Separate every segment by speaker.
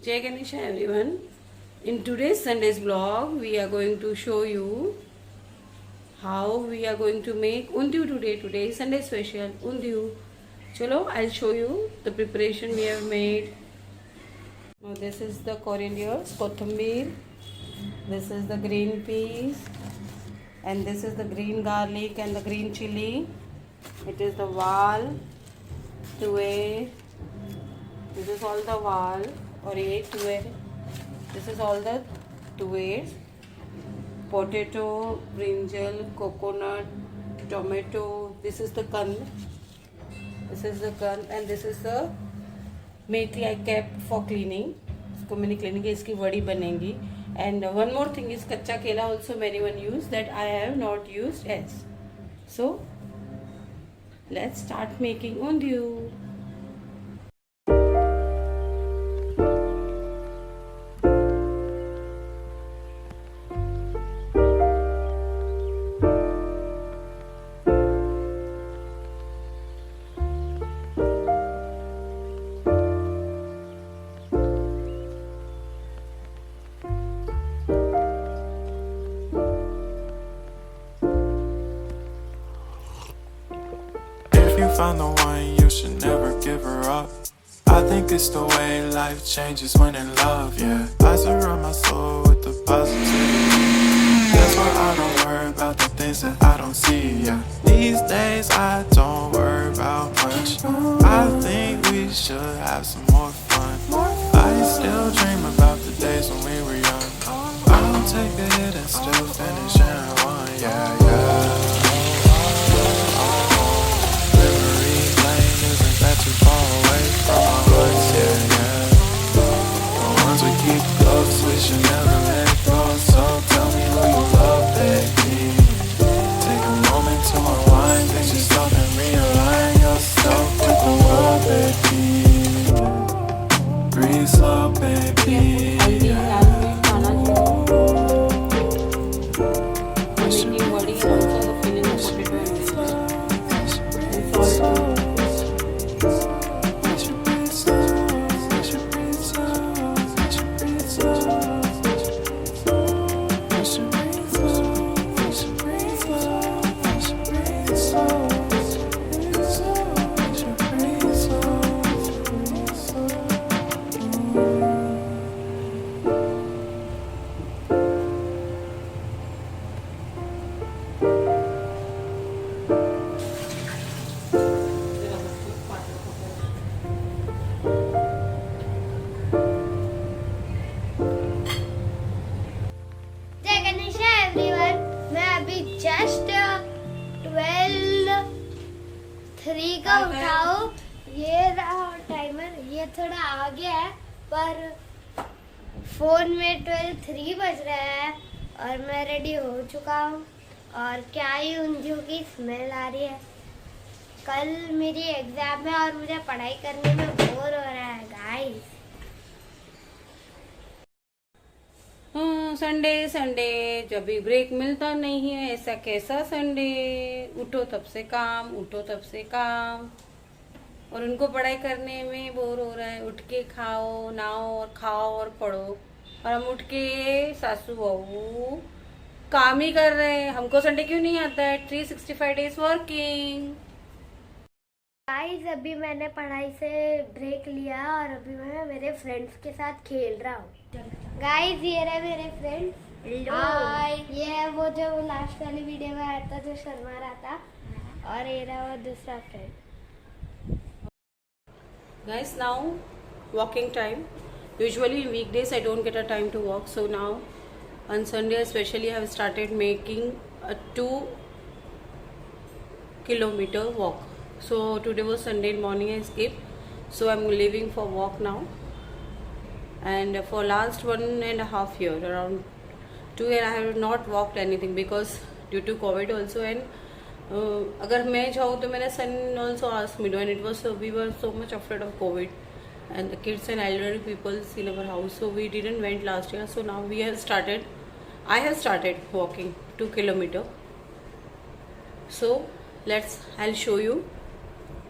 Speaker 1: Jai Ganesha everyone. In today's Sunday's vlog, we are going to show you how we are going to make undiyu today. Today is Sunday special undiyu. Chalo, I'll show you the preparation we have made. Now this is the coriander, kothambir. This is the green peas, and this is the green garlic and the green chili. It is the wal, tuer. This is all the wal or tuer. This is all the tuers. Potato, brinjal, coconut, tomato. This is the kan. This is the kan, and this is the methi I kept for cleaning. इसको मैंने cleaning की इसकी वड़ी बनेगी. And one more thing is कच्चा केला also many one use that I have not used as. So let's start making undiyu.
Speaker 2: If you found the one, you should never give her up. I think it's the way life changes when in love, yeah. I surround my soul with the positivity. That's why I don't worry about the things that I don't see, yeah. These days I don't worry about much. I think we should have some more fun. I still dream about the days when we were young. I'll take a hit and still finish in one, yeah, yeah. Too far away from our hearts, yeah, yeah. The ones we keep close, we should never let go. So tell me who you love, baby. Take a moment to unwind, fix yourself and realign yourself to the world, baby. Breathe slow, baby.
Speaker 3: का उठाओ, ये रहा timer. ये थोड़ा आगे है पर phone में 12:03 बज रहा है और मैं रेडी हो चुका हूँ. और क्या ही उंधियों की स्मेल आ रही है. कल मेरी एग्जाम है और मुझे पढ़ाई करने में बोर हो रहा है गाइस.
Speaker 1: संडे संडे जब भी ब्रेक मिलता नहीं है, ऐसा कैसा संडे. उठो तब से काम, उठो तब से काम, और उनको पढ़ाई करने में बोर हो रहा है. उठ के खाओ, नहाओ और खाओ और पढ़ो, और हम उठ के सासू बहू काम ही कर रहे हैं. हमको संडे क्यों नहीं आता है. 365 डेज वर्किंग.
Speaker 3: गाइस अभी मैंने पढ़ाई से ब्रेक लिया और अभी मैं मेरे फ्रेंड्स के साथ खेल रहा हूँ. गाइस ये रहे मेरे फ्रेंड्स. हाय. ये है वो जो लास्ट वाली वीडियो में आया था जो शर्मा रहा था, और ये रहा वो दूसरा friend.
Speaker 1: Guys, now walking time. Usually in weekdays I don't get a time to walk, so now on Sunday especially I have started making a 2-kilometer walk. So today was Sunday morning, I skipped, so I'm leaving for walk now. And for last 1.5 year, around 2 years, I have not walked anything because due to COVID also. And अगर मैं जाऊँ तो मेरा son also asked me to, and it was we were so much afraid of COVID and the kids and elderly people in our house, so we didn't went last year. So now we have started. I have started walking 2 kilometer. So I'll show you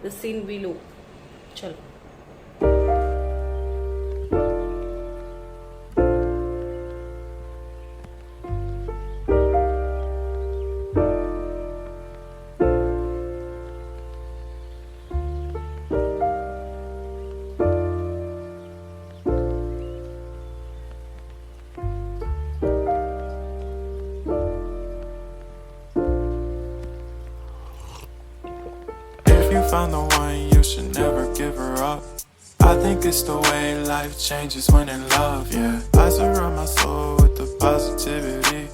Speaker 1: the scene below. चलो.
Speaker 2: found the one, you should never give her up. I think it's the way life changes when in love, yeah. I surround my soul with the positivity.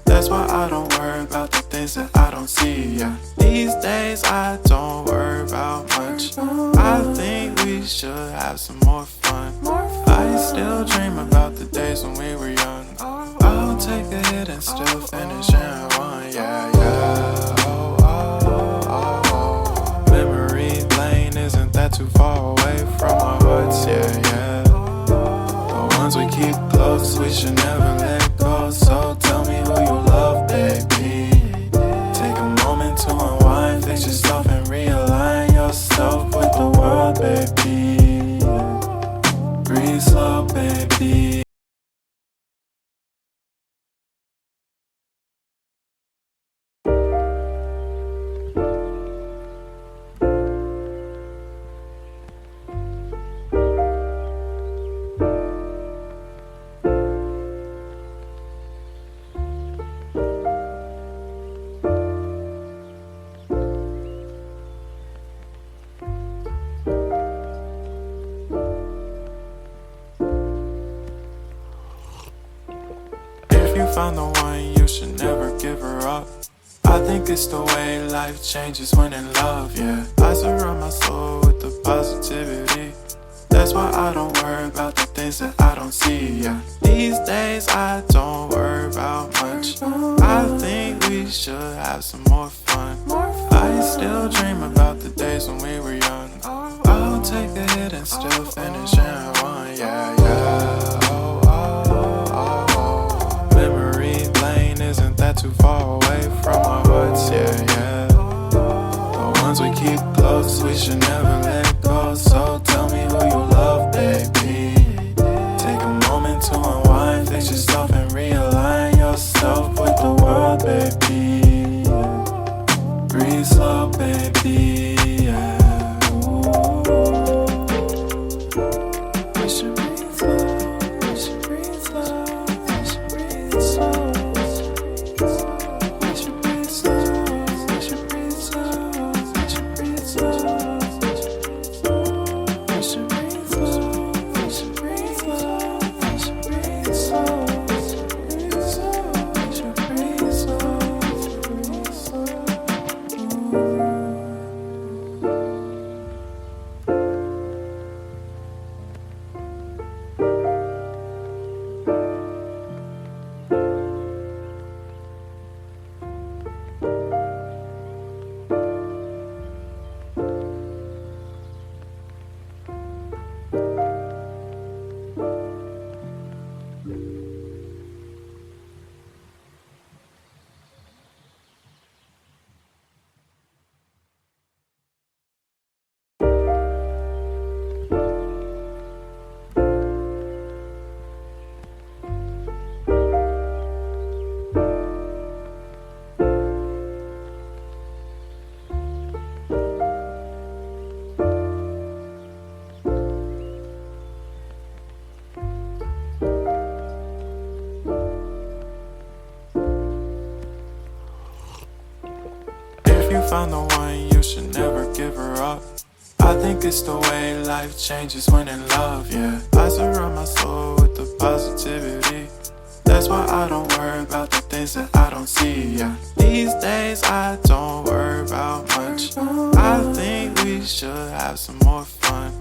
Speaker 2: That's why I don't worry about the things that I don't see, yeah. These days I don't worry about much. I think we should have some more fun. I still dream about the days when we were young. I'll take a hit and still finish in one, yeah, yeah. Oh, oh, oh, oh. Memory lane isn't that too far away from our hearts, yeah, yeah. The ones we keep close, we should never let go. So tell me who you love, baby. Take a moment to unwind, fix yourself and realign yourself with the world, baby. Breathe slow, baby. If you found the one, you should never give her up. I think it's the way life changes when in love, yeah. I surround my soul with the positivity. That's why I don't worry about the things that I don't see, yeah. These days I don't worry about much. I think we should have some more fun. I still dream about the days when we were young. I'll take a hit and still finish in one, yeah, yeah. Oh, oh, oh, oh. Memory lane isn't that too far away from our hearts, yeah, yeah. The ones we keep close, we should never let go. So tell me who you love, baby. Take a moment to unwind, fix yourself and realign yourself with the world, baby. Breathe slow, baby, yeah. We should breathe slow, we should breathe slow, we should breathe slow. We should breathe slow, we should breathe slow, we should breathe slow. We should breathe slow, we should breathe slow, we should breathe slow. We should breathe slow, we should breathe slow. If you found the one, you should never give her up. I think it's the way life changes when in love, yeah. I surround my soul with the positivity. That's why I don't worry about the things that I don't see, yeah. These days I don't worry about much. I think we should have some more fun.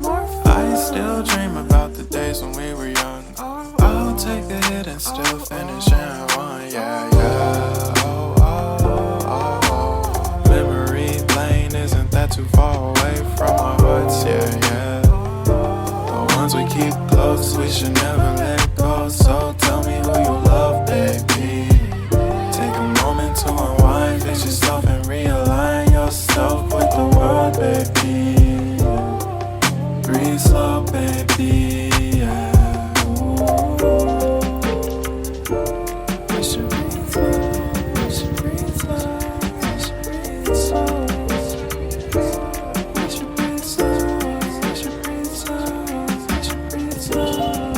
Speaker 2: I still dream about the days when we were young. I'll take a hit and still finish in one, yeah, yeah. Oh, oh, oh, oh. Memory lane isn't that too far away from our hearts, yeah, yeah. The ones we keep close, we should never let go. So tell me who you love, baby. Take a moment to unwind, fix yourself and realign yourself with the world, baby. Breathe slow, baby, yeah. We should breathe slow, we should breathe slow, we should breathe slow. We should breathe slow, we should breathe slow, we should breathe slow.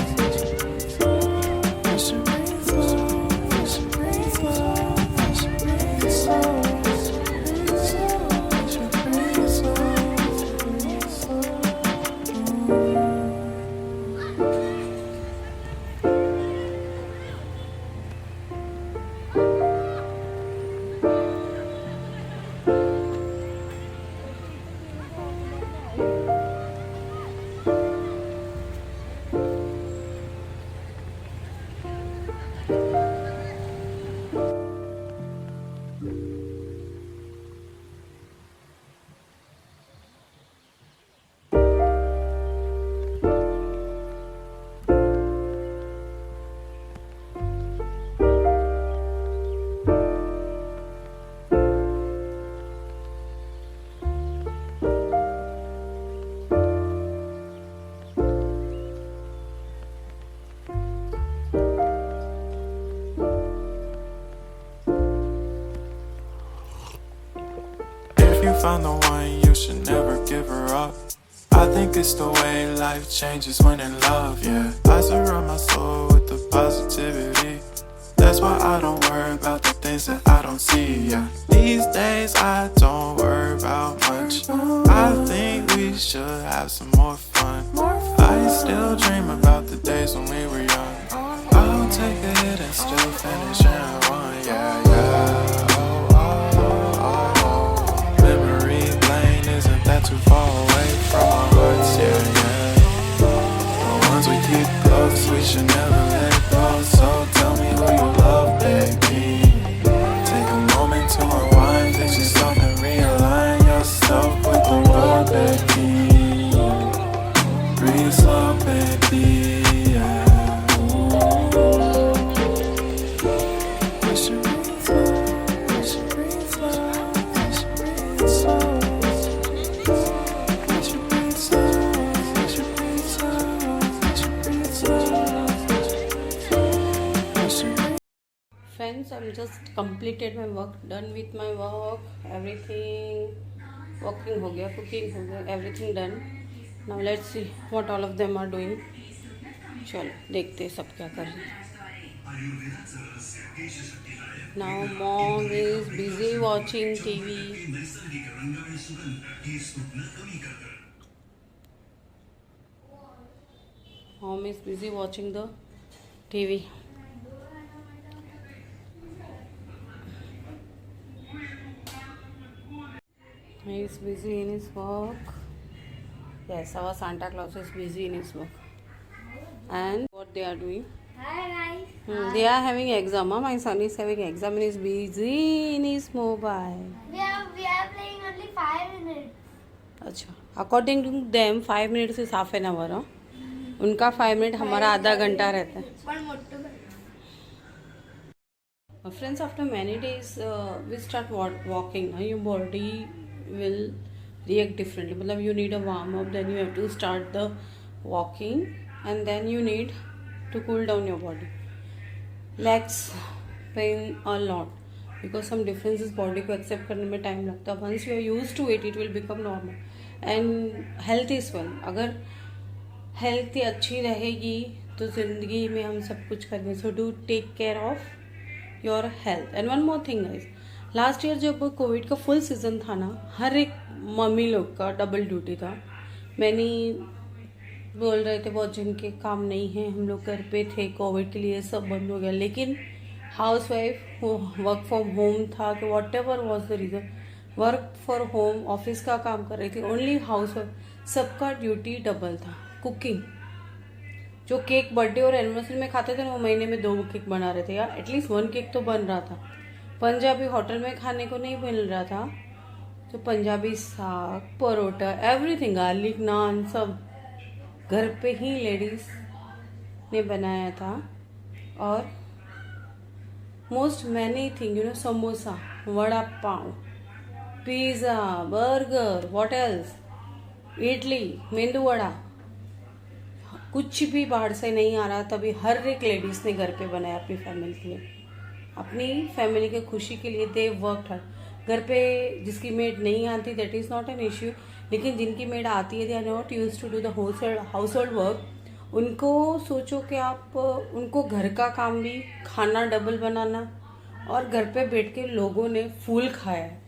Speaker 2: found the one, you should never give her up. I think it's the way life changes when in love, yeah. I surround my soul with the positivity. That's why I don't worry about the things that I don't see, yeah. These days I don't worry about much. I think we should have some more fun. I still dream about the days when we were young. I'll take a hit and still finish and run, yeah, yeah. Oh, oh, oh, oh. Memory lane, isn't that too far away from our hearts, yeah, yeah. The ones we keep close, we should never let go. So tell me who you love, baby. Take a moment to rewind, fix yourself and realign yourself with the world, baby. Breathe slow, baby, yeah. We should breathe slow, we should breathe slow, we should breathe slow. We should breathe slow, we should breathe slow, we should breathe slow. We should breathe.
Speaker 1: Friends, I'm just completed my work, done with my work, everything. Walking हो गया, cooking हो गया, everything done. Now let's see what all of them are doing. चलो देखते हैं सब क्या कर रहे हैं. Now mom is busy watching TV. Mom is busy watching the TV. He is busy in his work. Yes, our Santa Claus is busy in his work. And what they are doing?
Speaker 3: Hi guys.
Speaker 1: They are having exam. My son is having exam and is busy in his mobile.
Speaker 3: We are playing only 5 minutes.
Speaker 1: अच्छा, according to them 5 minutes is half an hour. उनका 5 minute हमारा आधा घंटा रहता है. Friends, after many days we start walking. Your body will react differently. मतलब you need a warm up, then you have to start the walking, and then you need to cool down your body. Legs pain a lot because some differences body को accept करने में time लगता है. Once you are used to it, it will become normal. And health is well. अगर health अच्छी रहेगी तो ज़िंदगी में हम सब कुछ करेंगे. So do take care of your health. And one more thing guys, last year जब कोविड का फुल सीजन था ना, हर एक मम्मी लोग का डबल ड्यूटी था. मैंने बोल रहे थे बहुत जिनके काम नहीं है, हम लोग घर पे थे, कोविड के लिए सब बंद हो गया. लेकिन house wife work from home था कि what ever was the reason, work for home office का काम कर रही थी, ओनली हाउस वाइफ, सबका ड्यूटी डबल था. कुकिंग, जो केक बर्थडे और एनिवर्सरी में खाते थे ना, वो महीने में 2 केक बना रहे थे, या एटलीस्ट 1 केक तो बन रहा था. पंजाबी होटल में खाने को नहीं मिल रहा था, तो पंजाबी साग, परोटा, एवरीथिंग, गार्लिक नान, सब घर पे ही लेडीज ने बनाया था. और most many thing, you know, samosa, vada pav, pizza, burger, what else, idli, मेंदू वड़ा, कुछ भी बाहर से नहीं आ रहा. तभी हर एक लेडीज़ ने घर पे बनाया अपनी फैमिली के लिए, अपनी फैमिली के खुशी के लिए. They work hard. घर पे जिसकी मेड नहीं आती, that is not an issue. लेकिन जिनकी मेड आती है, they are not use to do the household work. उनको सोचो कि आप उनको घर का काम भी, खाना डबल बनाना, और घर पे बैठ के लोगों ने फुल खाया है.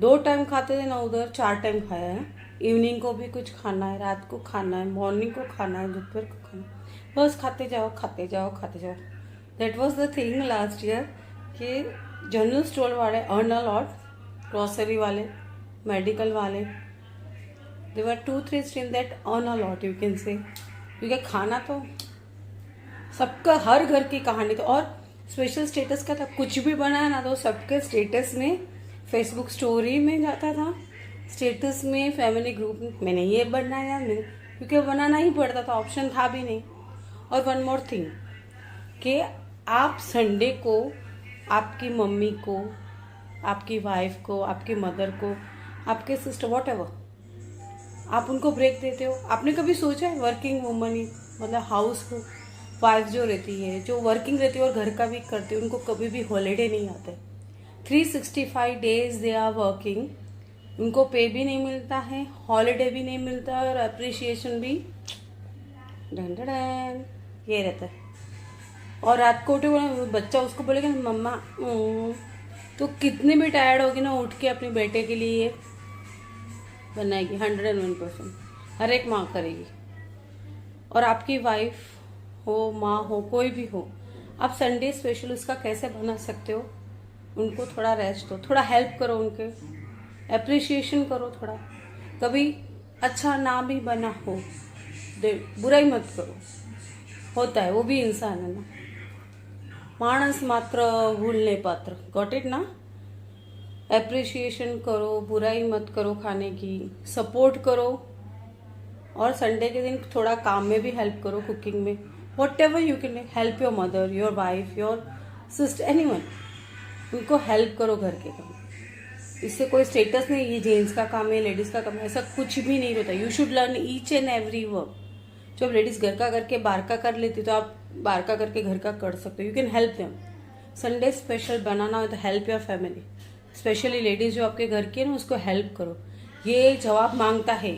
Speaker 1: 2 टाइम खाते थे ना, उधर 4 टाइम खाया है. इवनिंग को भी कुछ खाना है, रात को खाना है, मॉर्निंग को खाना है, दोपहर को खाना है. बस खाते जाओ खाते जाओ खाते जाओ. That was the thing last year कि जनरल स्टोर वाले अर्न अ लॉट, ग्रॉसरी वाले, मेडिकल वाले, दे वर 2-3 stream that earn a lot, you can say. क्योंकि खाना तो सबका, हर घर की कहानी. तो और स्पेशल स्टेटस का था, कुछ भी बनाया ना तो सबके स्टेटस में, फेसबुक स्टोरी में जाता था, स्टेटस में, फैमिली ग्रुप में, मैंने ये बनाया, क्योंकि बनाना ही पड़ता था, ऑप्शन था भी नहीं. और वन मोर थिंग कि आप संडे को आपकी मम्मी को, आपकी वाइफ को, आपकी मदर को, आपके सिस्टर, वॉट एवर, आप उनको ब्रेक देते हो. आपने कभी सोचा है वर्किंग वुमन, मतलब हाउस वाइफ जो रहती है, जो वर्किंग रहती है और घर का भी करती है, उनको कभी भी हॉलीडे नहीं आता है. 365 days दे आर वर्किंग, उनको पे भी नहीं मिलता है, हॉलीडे भी नहीं मिलता है और अप्रिशिएशन भी डन डन डन, ये रहता है। और रात को उठे बच्चा उसको बोलेगा मम्मा तो कितनी भी टायर्ड होगी ना, उठ के अपने बेटे के लिए ये बनाएगी 101%। हर एक माँ करेगी। और आपकी वाइफ हो, माँ हो, कोई भी हो, आप संडे स्पेशल उसका कैसे बना सकते हो? उनको थोड़ा रेस्ट दो, थोड़ा हेल्प करो, उनके एप्रिशिएशन करो थोड़ा। कभी अच्छा ना भी बना हो, बुराई मत करो, होता है, वो भी इंसान है ना। मानस मात्र भूलने पात्र, गॉट इट ना। एप्रिशिएशन करो, बुराई मत करो, खाने की सपोर्ट करो। और संडे के दिन थोड़ा काम में भी हेल्प करो, कुकिंग में, what ever you can help your mother, your wife, your sister, anyone. उनको हेल्प करो घर के काम। इससे कोई स्टेटस नहीं, ये जेंट्स का काम है, लेडीज का काम है, ऐसा कुछ भी नहीं होता। You should learn each and every work. जब लेडीज घर का करके बाहर का कर लेती तो आप बाहर का करके घर का कर सकते हो। You can help them. Sunday special बनाना हो तो help your family, specially ladies जो आपके घर की है ना, उसको हेल्प करो। ये जवाब मांगता है,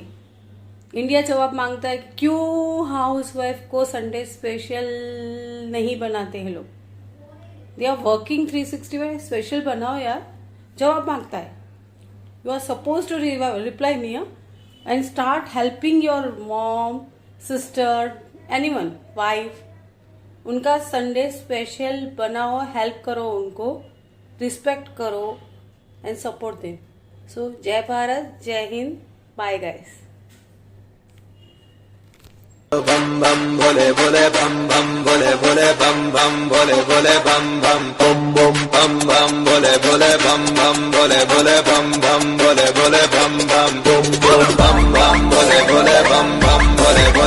Speaker 1: इंडिया जवाब मांगता है कि क्यों हाउसवाइफ को संडे स्पेशल नहीं बनाते हैं लोग। दे आर वर्किंग 365, स्पेशल बनाओ यार। जवाब मांगता है। You are suppose to reply me and start helping your mom, sister, anyone, wife. उनका संडे स्पेशल बनाओ, हेल्प करो, उनको रिस्पेक्ट करो एंड सपोर्ट देम। सो जय भारत, जय Hind, bye guys.
Speaker 4: bum bum bole bole bum bum bole bole bum bum bole bole bum bum bum bum bum bole bole bum bum bole bole bum bum bole bole bum bum bum bum bum bole bole bum bum bole bole